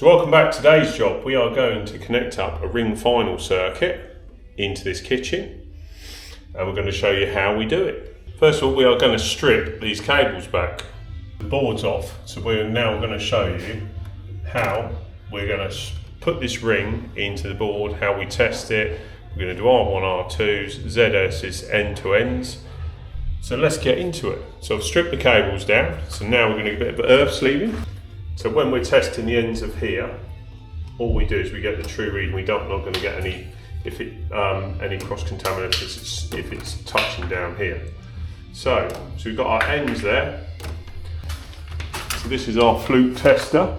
So welcome back. Today's job, we are going to connect up a ring final circuit into this kitchen, and we're going to show you how we do it. First of all, we are going to strip these cables back, the board's off, so we're now going to show you how we're going to put this ring into the board, how we test it. We're going to do R1, R2s, ZS's end to ends. So let's get into it. So I've stripped the cables down, so now we're going to get a bit of earth sleeving. So when we're testing the ends of here, all we do is we get the true reading. We're not going to get any cross contaminants if it's touching down here. So we've got our ends there. So this is our flute tester.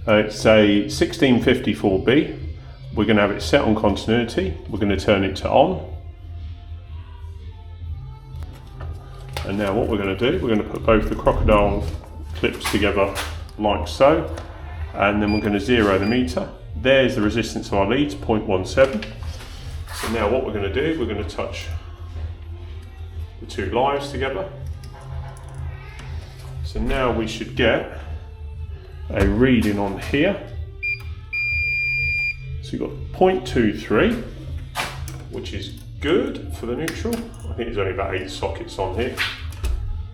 It's a 1654B. We're going to have it set on continuity. We're going to turn it to on. And now what we're going to do, we're going to put both the crocodile clips together like so, and then we're going to zero the meter. There's the resistance of our leads, 0.17. So now what we're going to do, we're going to touch the two lives together. So now we should get a reading on here. So you've got 0.23, which is good for the neutral. I think there's only about 8 sockets on here.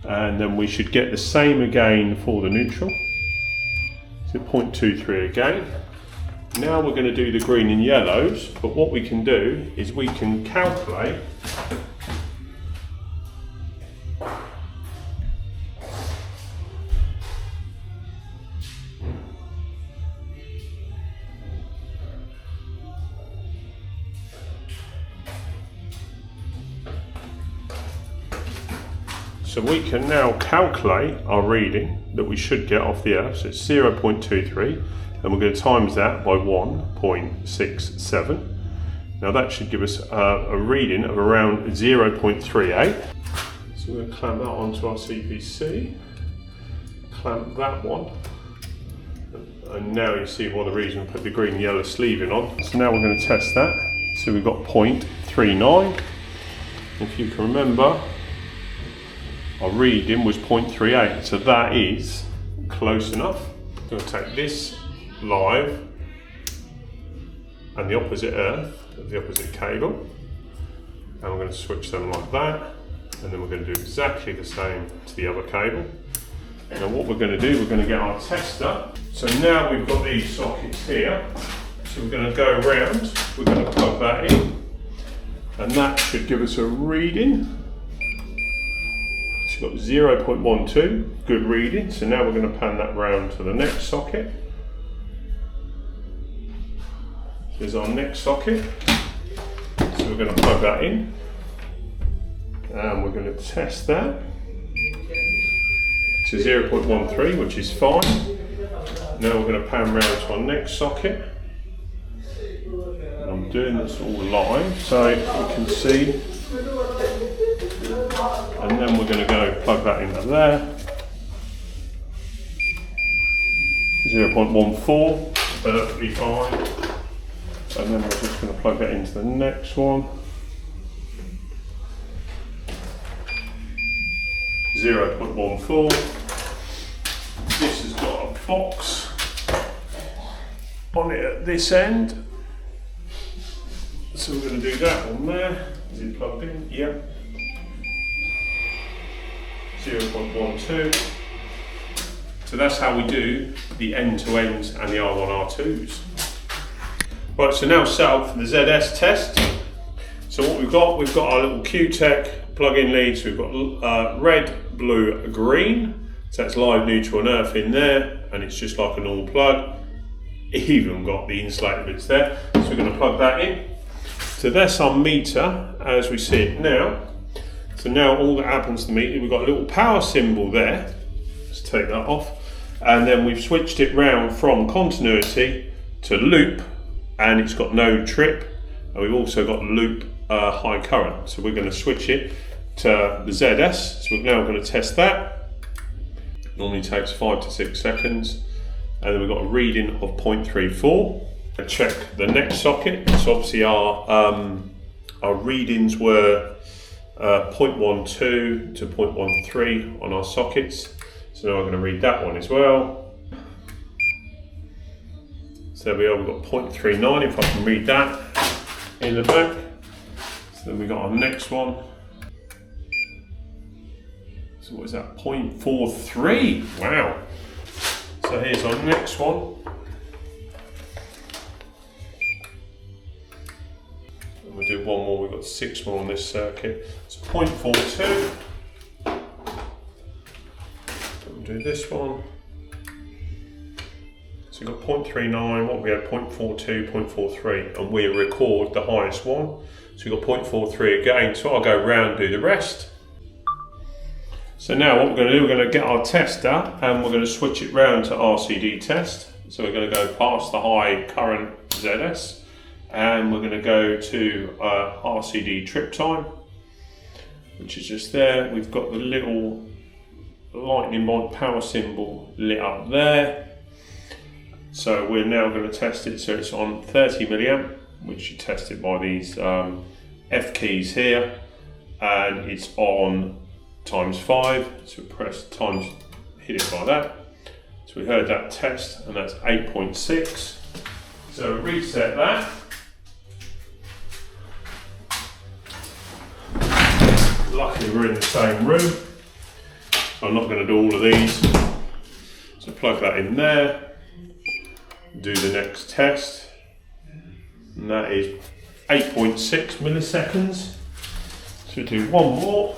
And then we should get the same again for the neutral. So 0.23 again. Now we're going to do the green and yellows, but what we can do is we can calculate So we can now calculate our reading that we should get off the earth. So it's 0.23, and we're going to times that by 1.67. Now that should give us a reading of around 0.38. So we're going to clamp that onto our CPC, clamp that one, and now you see one of the reasons we put the green and yellow sleeving on. So now we're going to test that. So we've got 0.39. If you can remember, our reading was 0.38, so that is close enough. I'm going to take this live and the opposite earth of the opposite cable, and we're going to switch them like that, and then we're going to do exactly the same to the other cable. Now what we're going to do, we're going to get our tester. So now we've got these sockets here, so we're going to go around, we're going to plug that in, and that should give us a reading. Got 0.12, good reading. So now we're going to pan that round to the next socket. Here's our next socket. So we're going to plug that in, and we're going to test that. So 0.13, which is fine. Now we're going to pan round to our next socket. And I'm doing this all live so you can see. And then we're going to go plug that into there. 0.14, perfectly fine. And then we're just going to plug that into the next one. 0.14. This has got a box on it at this end. So we're going to do that on there. Is it plugged in? Yep. 0.12. So that's how we do the end-to-ends and the R1, R2s. Right, so now set up for the ZS test. So what we've got our little Q-Tech plug-in leads. We've got red, blue, green. So that's live, neutral and earth in there, and it's just like a normal plug. Even got the insulated bits there. So we're going to plug that in. So that's our meter as we see it now. So now all that happens to the meter, we've got a little power symbol there. Let's take that off. And then we've switched it round from continuity to loop, and it's got no trip. And we've also got loop high current. So we're going to switch it to the ZS. So we're now going to test that. Normally takes 5 to 6 seconds. And then we've got a reading of 0.34. Check the next socket. So obviously our readings were 0.12 to 0.13 on our sockets. So now I'm going to read that one as well. So there we are, we've got 0.39, if I can read that in the back. So then we got our next one. So what is that, 0.43, wow. So here's our next one. And we'll do one more, we've got 6 more on this circuit. So 0.42. We'll do this one. So we've got 0.39, what we had, 0.42, 0.43, and we record the highest one. So we've got 0.43 again, so I'll go round and do the rest. So now what we're going to do, we're going to get our tester and we're going to switch it round to RCD test. So we're going to go past the high current ZS and we're going to go to RCD trip time, which is just there. We've got the little lightning bolt power symbol lit up there. So we're now going to test it, so it's on 30 milliamp, which you test it by these F keys here, and it's on ×5, so press times, hit it by that. So we heard that test, and that's 8.6. So reset that. Luckily we're in the same room, so I'm not going to do all of these. So plug that in there. Do the next test, and that is 8.6 milliseconds. So we do one more.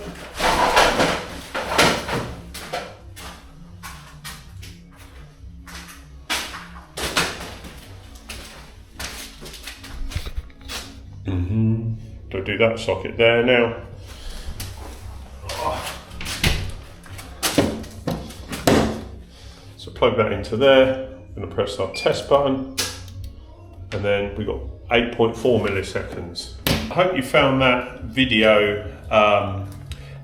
So do that socket there now. So plug that into there. I'm going to press our test button, and then we got 8.4 milliseconds. I hope you found that video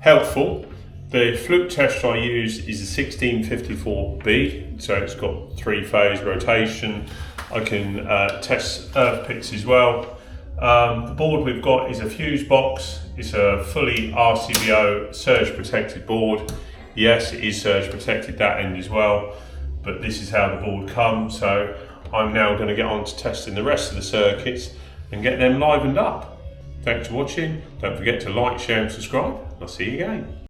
helpful. The fluke tester I use is a 1654B, so it's got 3-phase rotation. I can test earth pits as well. The board we've got is a fuse box. It's a fully RCBO surge protected board. Yes, it is surge protected that end as well, but this is how the board comes. So I'm now going to get on to testing the rest of the circuits and get them livened up. Thanks for watching. Don't forget to like, share and subscribe. I'll see you again.